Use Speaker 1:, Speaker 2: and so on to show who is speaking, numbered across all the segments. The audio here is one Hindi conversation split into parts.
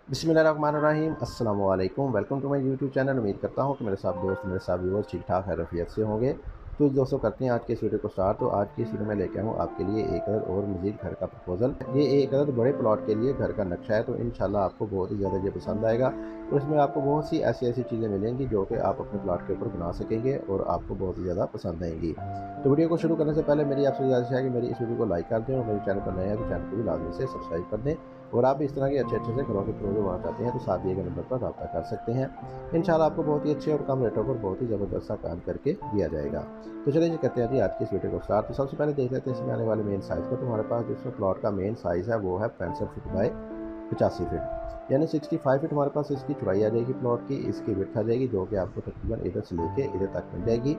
Speaker 1: बिस्मिल्लाहिर्रहमानिर्रहीम अस्सलाम वालेकुम। Welcome to my YouTube channel. उम्मीद करता हूँ कि मेरे साथ दोस्त, मेरे साथ व्यूअर्स ठीक ठाक खैरियत से होंगे। तो दोस्तों करते हैं आज के इस वीडियो को स्टार्ट। तो आज की इस वीडियो में लेके आऊँ आपके लिए एक और मज़ीद घर का प्रपोजल। ये एक बड़े प्लॉट के लिए घर का नक्शा है, तो इंशाल्लाह आपको बहुत ही ज़्यादा ये पसंद आएगा। और इसमें आपको बहुत सी ऐसी ऐसी चीज़ें मिलेंगी जो कि आप अपने प्लॉट के ऊपर बना सकेंगे और आपको बहुत ही ज़्यादा पसंद आएंगी। तो वीडियो को शुरू करने से पहले मेरी आपसे गुजारिश है कि मेरी इस वीडियो को लाइक कर दें और मेरे चैनल पर नए हैं तो चैनल को भी लाजमी से सब्सक्राइब कर दें। और आप भी इस तरह के अच्छे से घरों के प्रोजेक्ट बनाना चाहते हैं तो साथ दिए गए नंबर पर रब्ता कर सकते हैं। इंशाल्लाह आपको बहुत ही अच्छे और कम रेटों पर बहुत ही ज़बरदस्त सा काम करके दिया जाएगा। तो चलिए जी करते हैं जी आज की इस वीडियो को स्टार्ट। तो सबसे पहले देख लेते हैं इसमें आने वाले मेन साइज़ को। तो हमारे पास जिसमें प्लॉट का मेन साइज़ है वो है 65 फीट बाय 85 फीट, यानी 65 फीट हमारे पास इसकी चौड़ाई आ जाएगी प्लॉट की। इसकी विड्थ आ जाएगी जो कि आपको तकरीबन इधर से लेके इधर तक मिल जाएगी।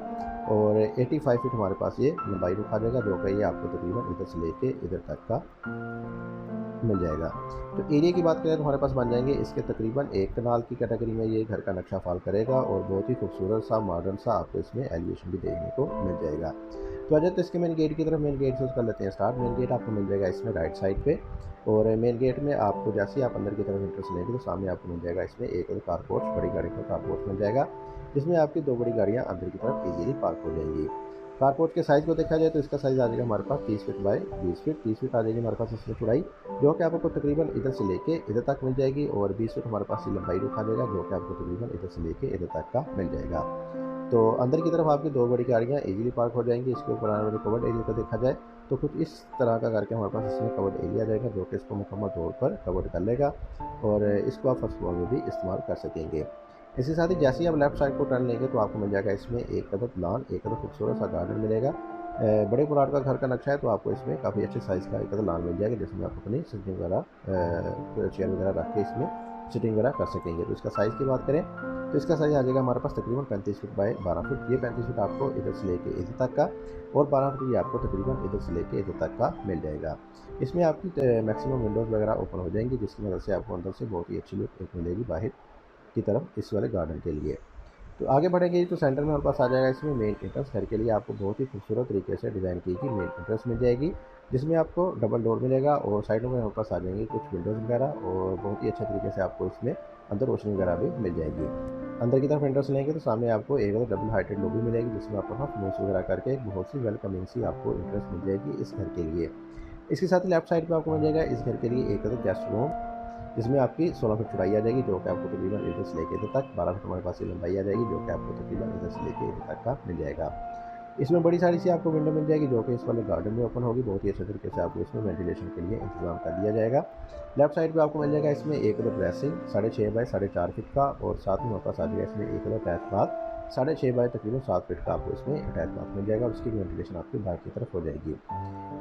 Speaker 1: और 85 फीट हमारे पास ये लंबाई रुखा जाएगा जो कि ये आपको तकरीबन इधर से लेके इधर तक का मिल जाएगा। तो एरिया की बात करें तो हमारे पास बन जाएंगे इसके तकरीबन 1 कनाल की कैटेगरी में ये घर का नक्शा फॉल करेगा और बहुत ही खूबसूरत सा मॉडर्न सा आपको इसमें एलिवेशन भी देखने को मिल जाएगा। तो आ जाते इसके मेन गेट की तरफ। मेन गेट से कर लेते हैं स्टार्ट। मेन गेट आपको मिल जाएगा इसमें राइट साइड पे। और मेन गेट में आपको जैसे ही आप अंदर की तरफ एंट्रेंस लेंगे तो सामने आपको मिल जाएगा इसमें एक कारपोर्च, बड़ी गाड़ी का कारपोर्च मिल जाएगा, जिसमें आपकी 2 बड़ी गाड़ियाँ अंदर की तरफ इजीली पार्क हो जाएंगी। कारपोर्ट के साइज़ को देखा जाए तो इसका साइज़ आ जाएगा हमारे पास 30 फीट बाय 20 फीट। 30 फीट आ जाएगी हमारे पास इसमें चौड़ाई, जो कि आपको तकरीबन इधर से लेके इधर तक मिल जाएगी। और 20 फीट हमारे पास ये लंबाई रुखा जाएगा जो कि आपको तकरीबन इधर से लेके इधर तक का मिल जाएगा। तो अंदर की तरफ आपकी 2 बड़ी गाड़ियाँ इजीली पार्क हो जाएंगी। इसके ऊपर आने वाले कवर्ड एरिया को देखा जाए तो कुछ इस तरह का करके हमारे पास इसमें कवर्ड एरिया आ जाएगा जो कि इसको मुकम्मल तौर पर कवर्ड कर लेगा और इसको आप फर्स्ट फ्लोर में भी इस्तेमाल कर सकेंगे। इसके साथ ही जैसे ही आप लेफ्ट साइड को टर्न लेंगे तो आपको मिल जाएगा इसमें एक लॉन, एक खूबसूरत सा गार्डन मिलेगा। बड़े प्लॉट का घर का नक्शा है तो आपको इसमें काफ़ी अच्छे साइज़ का एक लॉन मिल जाएगा जिसमें आप अपनी सिटिंग वगैरह चेयर वगैरह रख के इसमें सिटिंग वगैरह कर सकेंगे। तो इसका साइज़ की बात करें तो इसका साइज़ आ जाएगा हमारे पास तकरीबन 35 फीट बाय 12 फीट। ये 35 फीट आपको इधर से लेके इधर तक का और 12 फीट ये आपको तकरीबन इधर से लेके इधर तक का मिल जाएगा। इसमें आपकी मैक्सिमम विंडोज़ वगैरह ओपन हो जाएंगी जिसकी वजह से आपको अंदर से बहुत ही अच्छी लुक मिलेगी बाहर की तरफ इस वाले गार्डन के लिए। तो आगे बढ़ेंगे तो सेंटर में हमारे पास आ जाएगा इसमें मेन एंट्रेंस। घर के लिए आपको बहुत ही खूबसूरत तरीके से डिज़ाइन की गई मेन एंट्रेंस मिल जाएगी, जिसमें आपको डबल डोर मिलेगा और साइडों में हमारे पास आ जाएंगे कुछ विंडोज़ वगैरह और बहुत ही अच्छे तरीके से आपको इसमें अंदर रोशनी वगैरह भी मिल जाएगी। अंदर की तरफ एंट्रेंस लेंगे तो सामने आपको एक डबल हाइटेड लॉबी मिलेगी जिसमें आपको फ्लोर्स वगैरह करके एक बहुत सी वेलकमिंग सी आपको एंट्रेंस मिल जाएगी इस घर के लिए। इसके साथ ही लेफ्ट साइड पे आपको मिल जाएगा इस घर के लिए एक गेस्ट रूम, जिसमें आपकी 16 फीट चौड़ाई आ जाएगी जो कि आपको तकरीबन इधर से लेके इधर तक 12 फीट हमारे पास ये लंबाई आ जाएगी जो कि आपको तकरीबन इधर से लेके इधर तक का मिल जाएगा। इसमें बड़ी सारी सी आपको विंडो मिल जाएगी जो कि इस वाले गार्डन में ओपन होगी। बहुत ही अच्छे तरीके से आपको इसमें वेंटिलेशन के लिए इंतजाम कर दिया जाएगा। लेफ्ट साइड पे आपको मिल जाएगा इसमें एक ड्रेसिंग 6.5 बाय 4.5 फीट का और साथ में हमारे पास आ जाएगा इसमें एक अटैच बाथ 6.5 बाय तकरीबन 7 फीट का आपको इसमें अटैच बाथ मिल जाएगा और उसकी वेंटिलेशन आपकी बाहर की तरफ हो जाएगी।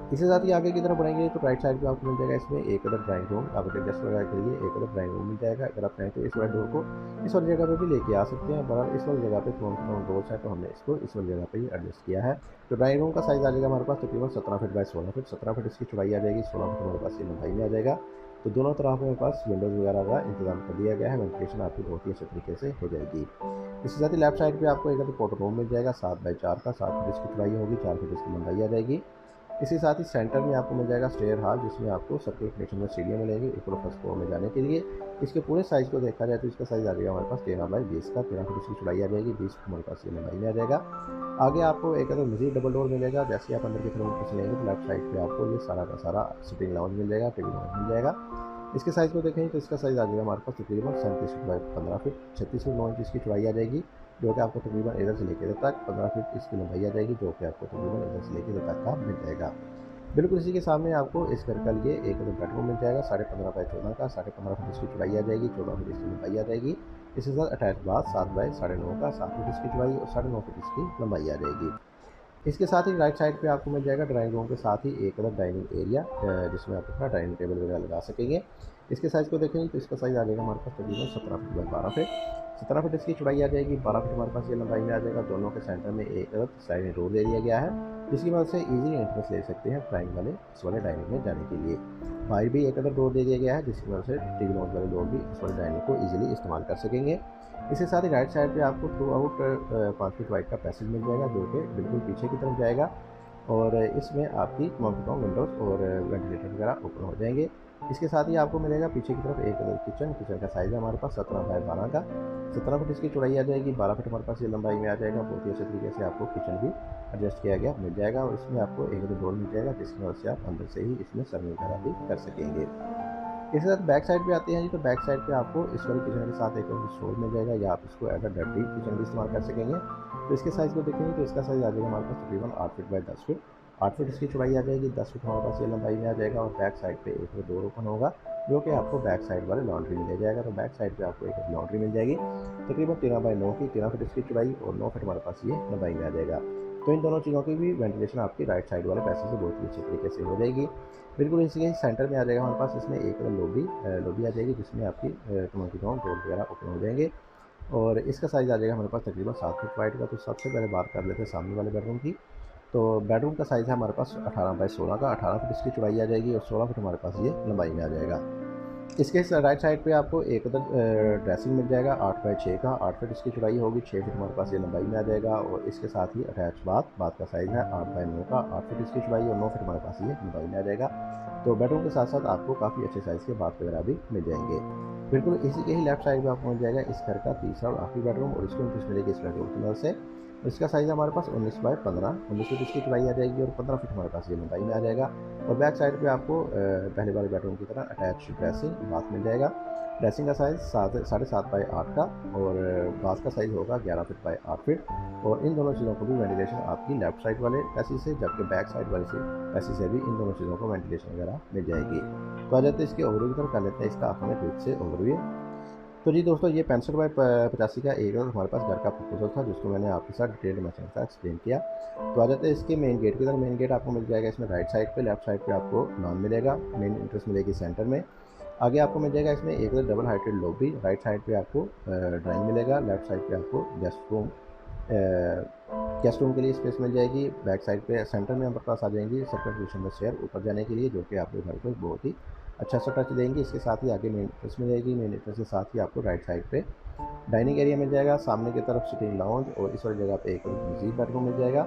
Speaker 1: इसके साथ ही आगे की तरफ बढ़ेंगे तो राइट साइड पे आपको मिल जाएगा इसमें एक ड्राइंग रूम, आपके गेस्ट वगैरह के लिए एक ड्राइंग रूम मिल जाएगा। अगर आप चाहें तो इस वाले डोर को इस वाली जगह पे भी लेके आ सकते हैं, बहरहाल इस वाली जगह पे फ्रंट डोर्स है तो हमने इसको इस वाली जगह पे ही एडजस्ट किया है। तो ड्राइंग रूम का साइज़ आ जाएगा हमारे पास तकरीबन 17 फीट बाय 16 फीट। 17 फीट इसकी चौड़ाई आ जाएगी, 16 फीट हमारे पास ये लंबाई में आ जाएगा। तो दोनों तरफ हमारे पास विंडोज़ वगैरह का इंतजाम कर दिया गया है। वेंटिलेशन आपकी बहुत ही अच्छे तरीके से हो जाएगी। इसके साथ ही लेफ्ट साइड पे आपको एक फोटो रूम मिल जाएगा 7 बाय 4 का, 7 फीट इसकी चौड़ाई होगी, 4 फीट इसकी लंबाई आ जाएगी। इसके साथ ही सेंटर में आपको मिल जाएगा स्टेयर हॉल, जिसमें आपको सर्कुलर कनेक्शन में सीढ़ियाँ मिलेंगी ऊपर फर्स्ट फ्लोर में जाने के लिए। इसके पूरे साइज़ को देखा जाए तो इसका साइज़ आ जाएगा हमारे पास 13 बाय 20 का, 13 फीट इसकी चौड़ाई आ जाएगी, 20 फीट हमारे पास ये लंबाई में आ जाएगा। आगे आपको एक मज़ीद डबल डोर मिलेगा। जैसे ही आप अंदर की तरफ चलेंगे तो लेफ्ट साइड पे आपको ये सारा का सारा सिटिंग लाउंज मिल जाएगा, टेबल लाउंज मिल जाएगा। इसके साइज़ को देखें तो इसका साइज़ आ जाएगा हमारे पास तकरीबन 37 feet by 15 feet, 36 feet 9 inch इसकी चौड़ाई आ जाएगी जो कि आपको तकरीबन इधर से लेकर इधर तक 15 फीट इसकी लंबाई आ जाएगी जो कि आपको तकरीबन इधर से लेकर इधर तक का मिल जाएगा। बिल्कुल इसी के सामने आपको इस घर का लिए एक बेडरूम मिल जाएगा 15.5 बाय 14 का, 15.5 फीट इसकी चौड़ाई आ जाएगी, 14 फीट इसकी लंबाई आ जाएगी। इसके साथ अटैच बाथ 7 बाय 9.5 का, 7 फीट इसकी चौड़ाई और 9.5 फीट इसकी लंबाई आ जाएगी। इसके साथ ही राइट साइड पे आपको मिल जाएगा ड्राइंग रूम के साथ ही एक डाइनिंग एरिया, जिसमें आप अपना डाइनिंग टेबल वगैरह लगा सकेंगे। इसके साइज़ को देखेंगे तो इसका साइज़ आ जाएगा हमारे पास तकरीबन 17 फीट बाय 12 फीट। 17 फीट इसकी चौड़ाई आ जाएगी, 12 फीट हमारे पास ये लंबाई में आ जाएगा। दोनों के सेंटर में एक स्लाइडिंग डोर दे दिया गया है, जिसकी मदद से ईज़िली एंट्रेंस ले सकते हैं ड्राइंग वाले इस वाले डाइनिंग में जाने के लिए। बाहर भी एक डोर दे दिया गया है, जिसकी मदद से टीवी लॉन्च वाले लोग भी इस वाले डाइनिंग को ईज़िली इस्तेमाल कर सकेंगे। इसके साथ ही राइट साइड पे आपको थ्रू आउट 5 फीट वाइड का पैसेज मिल जाएगा जो कि बिल्कुल पीछे की तरफ जाएगा और इसमें आपकी तमाम विंडोज़ और वेंटिलेटर वगैरह ओपन हो जाएंगे। इसके साथ ही आपको मिलेगा पीछे की तरफ एक किचन। किचन का साइज़ है हमारे पास 17 बाय 12 का। 17 फुट इसकी चौड़ाई आ जाएगी, 12 फुट हमारे पास ये लंबाई में आ जाएगा। बहुत ही अच्छे तरीके से आपको किचन भी एडजस्ट किया गया मिल जाएगा और इसमें आपको एक डोर मिल जाएगा जिसकी मदद से आप अंदर से ही इसमें सर्विंग वगैरह भी कर सकेंगे। इसके साथ बैक साइड पे आते हैं जी, तो बैक साइड पे आपको इस वाले किचन के साथ एक स्टोर मिल जाएगा या आप इसको एज अ डर्टी किचन भी इस्तेमाल कर सकेंगे। तो इसके साइज़ को देखेंगे तो इसका साइज़ आ जाएगा हमारे पास तकरीबन 8 फीट बाय 10 फीट। 8 फीट इसकी चौड़ाई आ जाएगी, 10 फीट हमारे पास ये लंबाई में आ जाएगा और बैक साइड पे एक डोर ओपन होगा जो कि आपको बैक साइड वाले लॉन्ड्री में ले जाएगा। तो बैक साइड पे आपको एक लॉन्ड्री मिल जाएगी तकरीबन 13 बाय 9 की। 13 फीट इसकी चौड़ाई और 9 फीट हमारे पास ये लंबाई में आ जाएगा। तो इन दोनों चीज़ों की भी वेंटिलेशन आपकी राइट साइड वाले पैसे से बहुत ही अच्छे तरीके से हो जाएगी। बिल्कुल इसके सेंटर में आ जाएगा हमारे पास इसमें एक लॉबी आ जाएगी जिसमें आपकी तमाम डोर वगैरह ओपन हो जाएंगे और इसका साइज़ आ जाएगा हमारे पास तकरीबन 7 फीट वाइड का। तो सबसे पहले बात कर लेते हैं सामने वाले बेडरूम की। तो बेडरूम का साइज़ है हमारे पास 18 बाय 16 का। 18 फीट इसकी चौड़ाई आ जाएगी और 16 फीट हमारे पास ये लंबाई में आ जाएगा। इसके राइट साइड पे आपको एक उधर ड्रेसिंग मिल जाएगा 8 बाय 6 का। 8 फीट इसकी चौड़ाई होगी, 6 फीट हमारे पास ये लंबाई में आ जाएगा और इसके साथ ही अटैच बाथ का साइज़ है 8 बाय 9 का। 8 फीट इसकी चौड़ाई और 9 फीट हमारे पास ये लंबाई में आ जाएगा। तो बेडरूम के साथ साथ आपको काफ़ी अच्छे साइज़ के बाथ वगैरह भी मिल जाएंगे। बिल्कुल इसी के ही लेफ्ट साइड में आपको मिल जाएगा इस घर का तीसरा और आखिरी बेडरूम और इसको इंट्रेस्ट मिलेगी इस बेडरूम की मदद से। इसका साइज़ हमारे पास 19 बाय 15, 19 फीट इसकी चौड़ाई आ जाएगी और 15 फीट हमारे पास ये लंबाई में आ जाएगा। और बैक साइड पे आपको पहले वाले बेडरूम की तरह अटैच ड्रेसिंग बाथ मिल जाएगा। ड्रेसिंग का साइज़ 7.5 बाय 8 का और बाथ का साइज़ होगा 11 फीट बाय 8 फीट। और इन दोनों चीज़ों को भी वेंटिलेशन आपकी लेफ्ट साइड वाले पैसे से जबकि बैक साइड वाले पैसे से भी इन दोनों चीज़ों को वेंटिलेशन वगैरह मिल जाएगी। तो आ जाते हैं इसके ओवरव्यू की तरफ, कर लेते हैं इसका अपने क्विक से ओवरव्यू। तो जी दोस्तों, ये 65 बाय 85 का एक हमारे पास घर का प्रपोजल था जिसको मैंने आपके साथ डिटेल में अच्छा एक्सप्लेन किया। तो आ जाते हैं इसके मेन गेट की तरफ। मेन गेट आपको मिल जाएगा इसमें राइट साइड पे। लेफ्ट साइड पे आपको लॉन मिलेगा, मेन एंट्रेंस मिलेगी सेंटर में। आगे आपको मिल जाएगा इसमें एक double heighted lobby. Right side पे आपको ड्राइंग मिलेगा, लेफ्ट साइड पे आपको गेस्ट रूम के लिए स्पेस मिल जाएगी। बैक साइड पे सेंटर में हमारे पास आ जाएंगी सेकंड पोजीशन में चेयर ऊपर जाने के लिए जो कि आपके घर को बहुत ही अच्छा सा टच देंगे। इसके साथ ही आगे मेन एंट्रेंस मिल जाएगी। मेन एंट्रेंस के साथ ही आपको राइट साइड पे डाइनिंग एरिया मिल जाएगा, सामने की तरफ सिटिंग लाउंज और इस वाली जगह पे एक मजीद बेडरूम मिल जाएगा।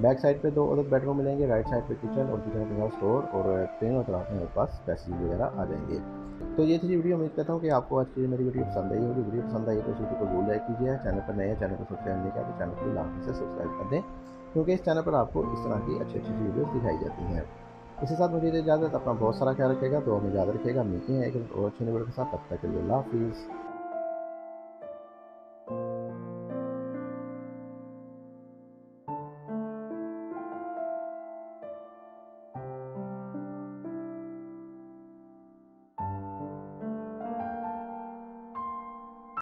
Speaker 1: बैक साइड पे 2 अलग बेडरूम मिलेंगे, राइट साइड पे किचन और किचन के साथ स्टोर और तीनों तरफ हमारे पास पैसेज वगैरह आ जाएंगे। तो ये थी वीडियो। उम्मीद करता हूँ कि आपको आज की मेरी वीडियो पसंद आई होगी। वीडियो पसंद आई तो इस वीडियो को जरूर लाइक कीजिए। चैनल पर नए हैं, चैनल को सब्सक्राइब नहीं किया तो चैनल को लाजमी से सब्सक्राइब कर दें क्योंकि इस चैनल पर आपको इस तरह की अच्छी अच्छी वीडियोज़ दिखाई जाती हैं। इसी साथ मुझे इजाज़त, अपना बहुत सारा ख्याल रखेगा, तो हमें याद रखिएगा। मिलते हैं एक और अच्छी वीडियो के साथ, तब तक के लिए अल्लाह हाफिज़।